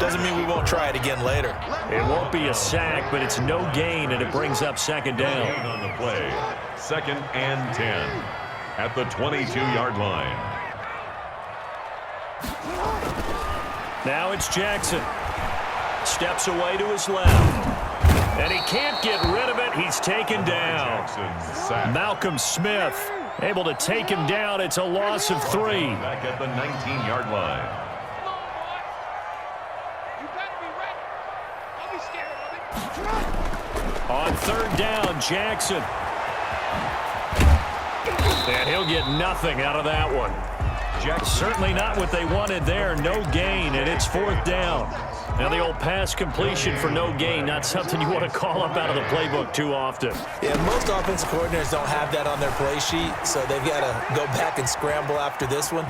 doesn't mean we won't try it again later. It won't be a sack, but it's no gain, and it brings up second down. On the play, 2nd and 10 at the 22-yard line. Now it's Jackson. Steps away to his left. And he can't get rid of it. He's taken down. Malcolm Smith able to take him down. It's a loss of 3. Back at the 19-yard line. On 3rd down, Jackson. And he'll get nothing out of that one. Certainly not what they wanted there. No gain, and it's 4th down. Now the old pass completion for no gain, not something you want to call up out of the playbook too often. Yeah, most offensive coordinators don't have that on their play sheet, so they've got to go back and scramble after this one.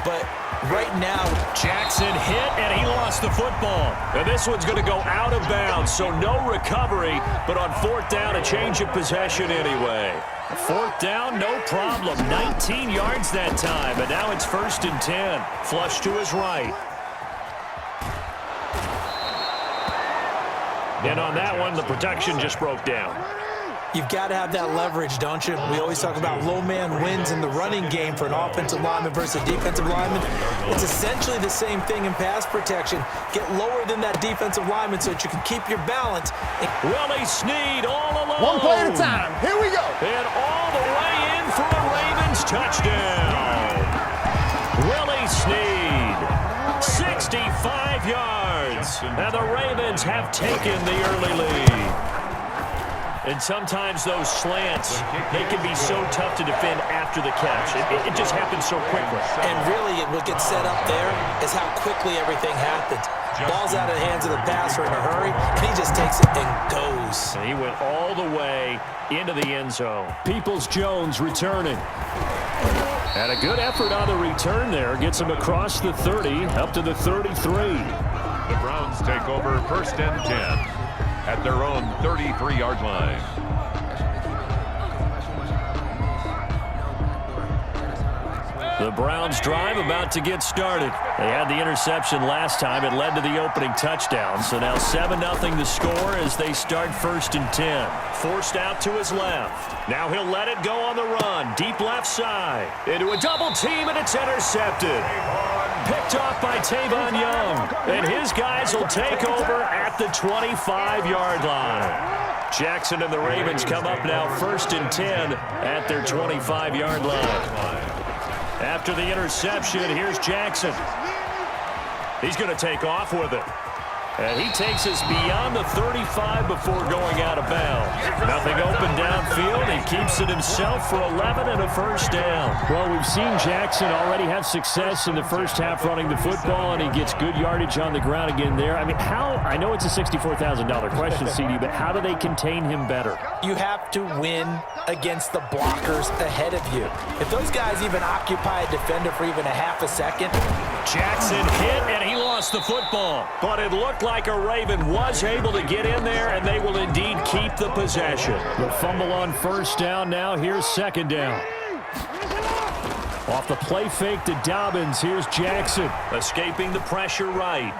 But right now, Jackson hit, and he lost the football. And this one's going to go out of bounds, so no recovery. But on 4th down, a change of possession anyway. 4th down, no problem. 19 yards that time, and now it's 1st and 10. Flush to his right. And on that one, the protection just broke down. You've got to have that leverage, don't you? We always talk about low man wins in the running game for an offensive lineman versus a defensive lineman. It's essentially the same thing in pass protection. Get lower than that defensive lineman so that you can keep your balance. Willie Snead all alone. One play at a time. Here we go. And all the way in for a Ravens touchdown. Willie Snead, 65 yards. And the Ravens have taken the early lead. And sometimes those slants, they can be so tough to defend after the catch. It just happens so quickly. And really, what gets set up there is how quickly everything happens. Ball's out of the hands of the passer in a hurry, and he just takes it and goes. And he went all the way into the end zone. Peoples-Jones returning. And a good effort on the return there. Gets him across the 30, up to the 33. The Browns take over 1st and 10 at their own 33-yard line. The Browns drive about to get started. They had the interception last time. It led to the opening touchdown. So now 7-0 the score as they start 1st and 10. Forced out to his left. Now he'll let it go on the run. Deep left side. Into a double team, and it's intercepted. Picked off by Tavon Young. And his guys will take over at the 25-yard line. Jackson and the Ravens come up now 1st and 10 at their 25-yard line. After the interception, here's Jackson. He's going to take off with it. And he takes us beyond the 35 before going out of bounds. Nothing open downfield. He keeps it himself for 11 and a 1st down. Well, we've seen Jackson already have success in the first half running the football, and he gets good yardage on the ground again there. I mean, I know it's a $64,000 question, CD, but how do they contain him better? You have to win against the blockers ahead of you. If those guys even occupy a defender for even a half a second. Jackson hit, and he lost the football. But it looked like a Raven was able to get in there, and they will indeed keep the possession. The fumble on 1st down now. Here's 2nd down. Off the play fake to Dobbins. Here's Jackson. Escaping the pressure right.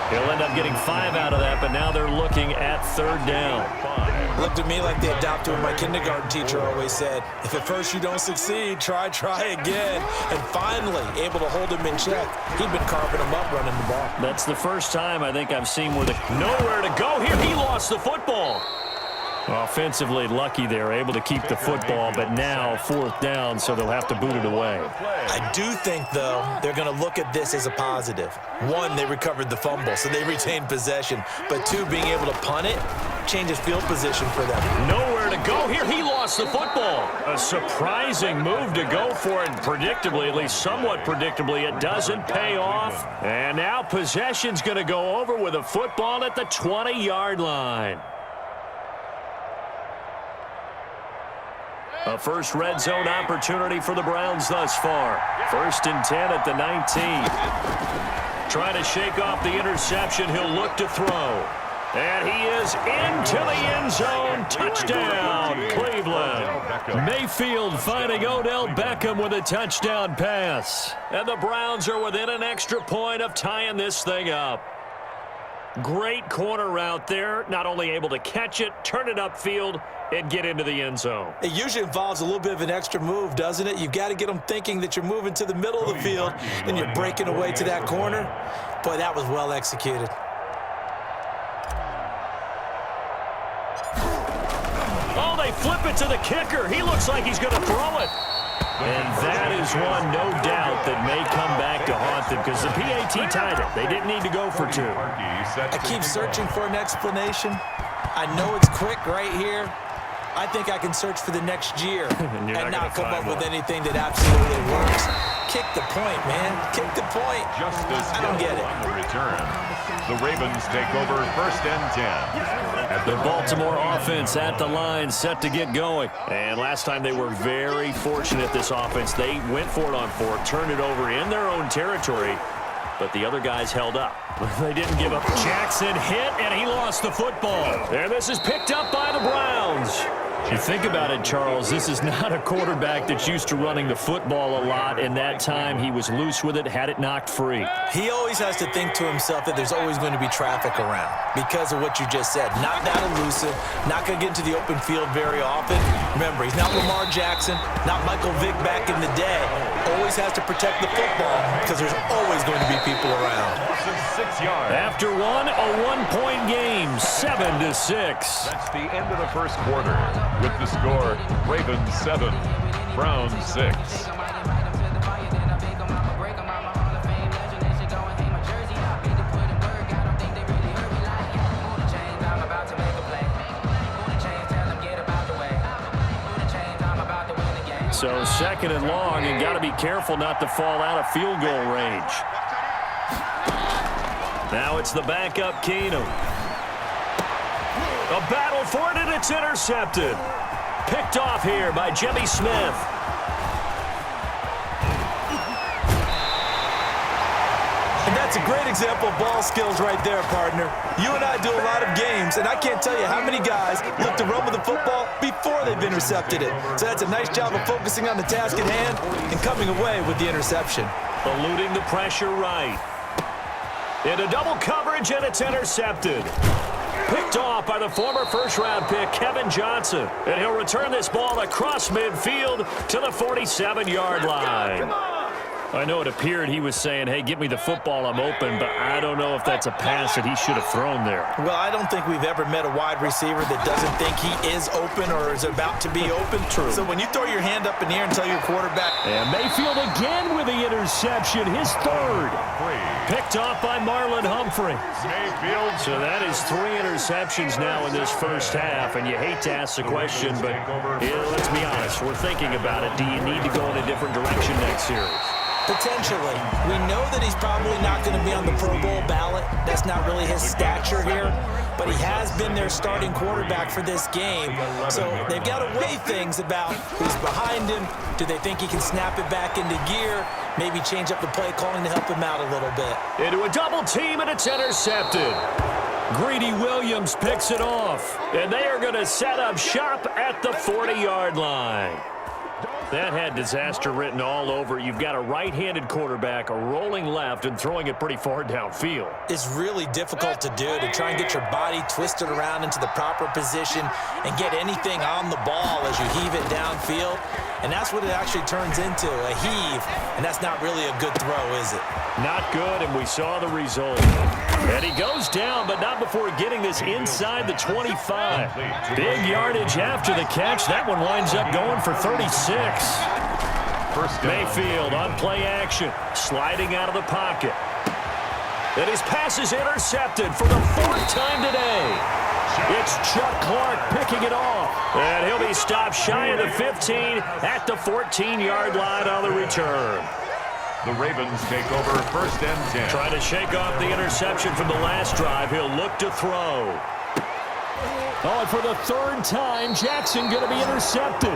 He'll end up getting 5 out of that, but now they're looking at 3rd down. Looked to me like they adopted what my kindergarten teacher always said. If at first you don't succeed, try again. And finally, able to hold him in check. He'd been carving him up running the ball. That's the first time I think I've seen where nowhere to go here. He lost the football. Offensively lucky they're able to keep the football, but now 4th down, so they'll have to boot it away. I do think, though, they're going to look at this as a positive. 1, they recovered the fumble, so they retained possession. But 2, being able to punt it changes field position for them. Nowhere to go here. He lost the football. A surprising move to go for it. Predictably, at least somewhat predictably, it doesn't pay off. And now possession's going to go over with a football at the 20-yard line. A first red zone opportunity for the Browns thus far. 1st and 10 at the 19. Trying to shake off the interception. He'll look to throw. And he is into the end zone. Touchdown, Cleveland. Mayfield finding Odell Beckham with a touchdown pass. And the Browns are within an extra point of tying this thing up. Great corner route there. Not only able to catch it, turn it upfield, and get into the end zone. It usually involves a little bit of an extra move, doesn't it? You've got to get them thinking that you're moving to the middle of the field and you're breaking away to that corner. Boy, that was well executed. Oh, they flip it to the kicker. He looks like he's going to throw it. And that is one, no doubt, that may come back to haunt them because the PAT tied it. They didn't need to go for two. I keep searching for an explanation. I know it's quick right here. I think I can search for the next year and not come up with anything that absolutely works. Kick the point, man. Kick the point. I don't get it. On the return, the Ravens take over 1st and 10. The Baltimore offense at the line, set to get going. And last time they were very fortunate, this offense. They went for it on 4, turned it over in their own territory, but the other guys held up. They didn't give up. Jackson hit, and he lost the football. And this is picked up by the Browns. You think about it, Charles, this is not a quarterback that's used to running the football a lot, and that time he was loose with it, had it knocked free. He always has to think to himself that there's always going to be traffic around because of what you just said. Not that elusive, not going to get into the open field very often. Remember, he's not Lamar Jackson, not Michael Vick back in the day. Always has to protect the football because there's always going to be people around. 6 yards. After one, a one-point game, 7-6. That's the end of the first quarter. With the score, Ravens 7, Browns 6. So 2nd and long, and got to be careful not to fall out of field goal range. Now it's the backup Keenum. A battle for it, and it's intercepted. Picked off here by Jimmy Smith. And that's a great example of ball skills right there, partner. You and I do a lot of games, and I can't tell you how many guys look to run with the football before they've intercepted it. So that's a nice job of focusing on the task at hand and coming away with the interception. Eluding the pressure right. Into double coverage, and it's intercepted. Picked off by the former first-round pick, Kevin Johnson. And he'll return this ball across midfield to the 47-yard line. I know it appeared he was saying, hey, give me the football, I'm open, but I don't know if that's a pass that he should have thrown there. Well, I don't think we've ever met a wide receiver that doesn't think he is open or is about to be open. True. So when you throw your hand up in the air and tell your quarterback. And Mayfield again with the interception, his 3rd. Picked off by Marlon Humphrey. Mayfield. So that is 3 interceptions now in this first half, and you hate to ask the question, but let's be honest, we're thinking about it. Do you need to go in a different direction next series? Potentially. We know that he's probably not going to be on the Pro Bowl ballot. That's not really his stature here. But he has been their starting quarterback for this game. So they've got to weigh things about who's behind him. Do they think he can snap it back into gear? Maybe change up the play calling to help him out a little bit. Into a double team, and it's intercepted. Greedy Williams picks it off. And they are going to set up shop at the 40-yard line. That had disaster written all over. You've got a right-handed quarterback, a rolling left, and throwing it pretty far downfield. It's really difficult to do, to try and get your body twisted around into the proper position and get anything on the ball as you heave it downfield. And that's what it actually turns into, a heave. And that's not really a good throw, is it? Not good, and we saw the result. And he goes down, but not before getting this inside the 25. Big yardage after the catch. That one winds up going for 36. Mayfield on play action, sliding out of the pocket. And his pass is intercepted for the 4th time today. It's Chuck Clark picking it off. And he'll be stopped shy of the 15 at the 14-yard line on the return. The Ravens take over 1st and 10. Trying to shake off the interception from the last drive. He'll look to throw. Oh, and for the third time, Jackson going to be intercepted.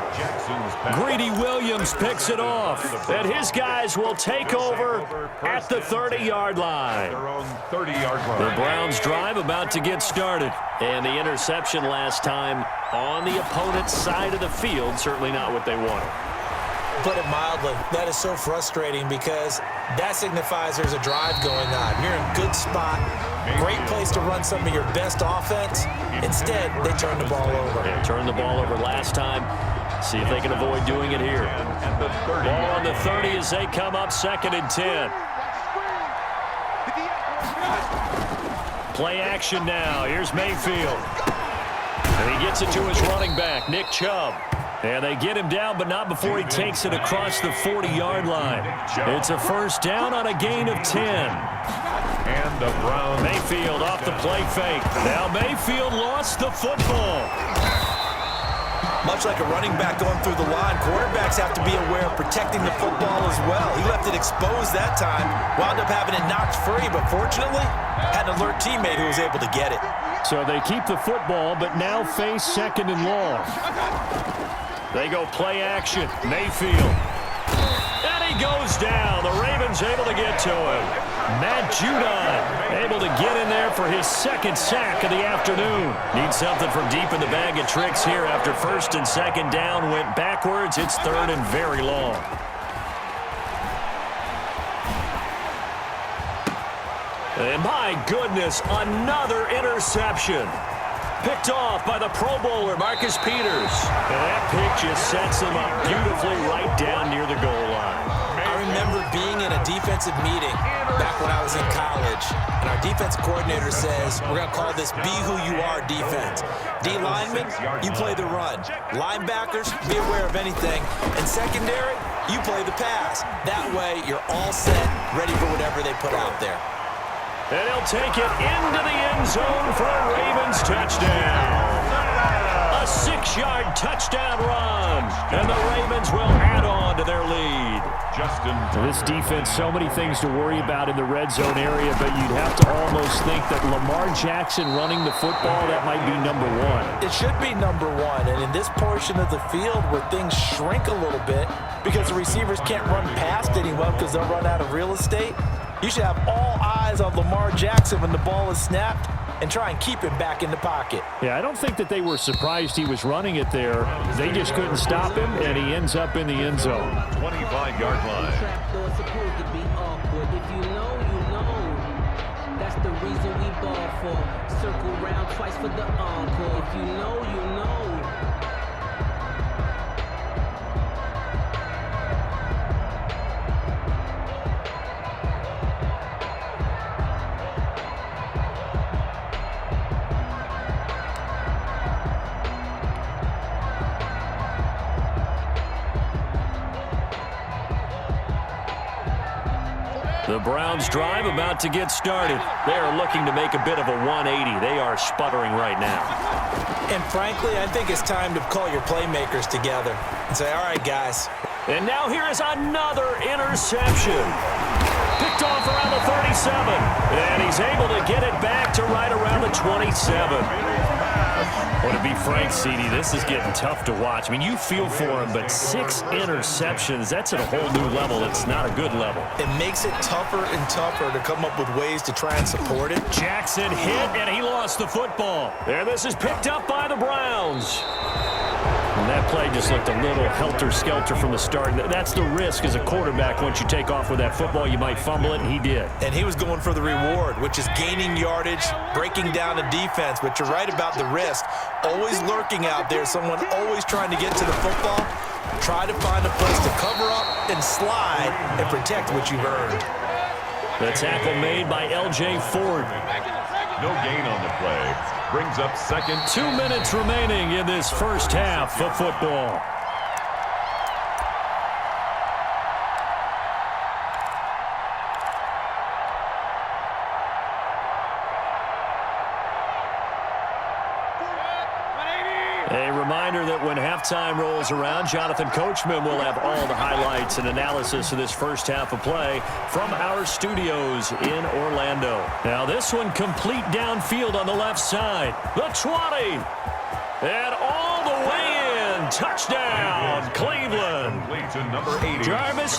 Greedy Williams picks it off. And his guys will take over at the 30-yard line. The Browns drive about to get started. And the interception last time on the opponent's side of the field, certainly not what they wanted. Put it mildly, that is so frustrating because that signifies there's a drive going on. You're in a good spot, great place to run some of your best offense. Instead, they turn the ball over. They turned the ball over last time. See if they can avoid doing it here. Ball on the 30 as they come up 2nd and 10. Play action now. Here's Mayfield. And he gets it to his running back, Nick Chubb. And they get him down, but not before he takes it across the 40-yard line. It's a first down on a gain of 10. And the Browns. Mayfield off the play fake. Now Mayfield lost the football. Much like a running back going through the line, quarterbacks have to be aware of protecting the football as well. He left it exposed that time, wound up having it knocked free, but fortunately, had an alert teammate who was able to get it. So they keep the football, but now face 2nd and long. They go play action. Mayfield. And he goes down. The Ravens able to get to him. Matt Judon able to get in there for his 2nd sack of the afternoon. Needs something from deep in the bag of tricks here after 1st and 2nd down. Went backwards. It's 3rd and very long. And my goodness, another interception. Picked off by the Pro Bowler, Marcus Peters. And that pick just sets him up beautifully right down near the goal line. I remember being in a defensive meeting back when I was in college, and our defensive coordinator says, we're going to call this Be Who You Are defense. D linemen, you play the run. Linebackers, be aware of anything. And secondary, you play the pass. That way, you're all set, ready for whatever they put out there. And he'll take it into the end zone for a Ravens touchdown. A 6-yard touchdown run. And the Ravens will add on to their lead. This defense, so many things to worry about in the red zone area, but you'd have to almost think that Lamar Jackson running the football, that might be number one. It should be number one, and in this portion of the field where things shrink a little bit because the receivers can't run past anyone because they'll run out of real estate, you should have all eyes on Lamar Jackson when the ball is snapped and try and keep him back in the pocket. Yeah, I don't think that they were surprised he was running it there. They just couldn't stop him, and he ends up in the end zone. 25-yard line. Supposed to be awkward. If you know, you know. That's the reason we ball for. Circle round twice for the encore. If you know, you know. The Browns drive about to get started. They are looking to make a bit of a 180. They are sputtering right now. And frankly, I think it's time to call your playmakers together and say, all right, guys. And now here is another interception. Picked off around the 37. And he's able to get it back to right around the 27. Well, to be frank, CD, this is getting tough to watch. I mean, you feel for him, but 6 interceptions, that's at a whole new level. It's not a good level. It makes it tougher and tougher to come up with ways to try and support it. Jackson hit, and he lost the football. And this is picked up by the Browns. And that play just looked a little helter-skelter from the start. That's the risk as a quarterback. Once you take off with that football, you might fumble it, and he did. And he was going for the reward, which is gaining yardage, breaking down a defense. But you're right about the risk. Always lurking out there, someone always trying to get to the football. Try to find a place to cover up and slide and protect what you've earned. The tackle made by L.J. Ford. No gain on the play. Brings up second. 2 minutes remaining in this first half of football. A reminder that when halftime rolls around, Jonathan Coachman will have all the highlights and analysis of this first half of play from our studios in Orlando. Now this one complete downfield on the left side. The 20. And all the way in. Touchdown, Cleveland. Complete to number 80. Jarvis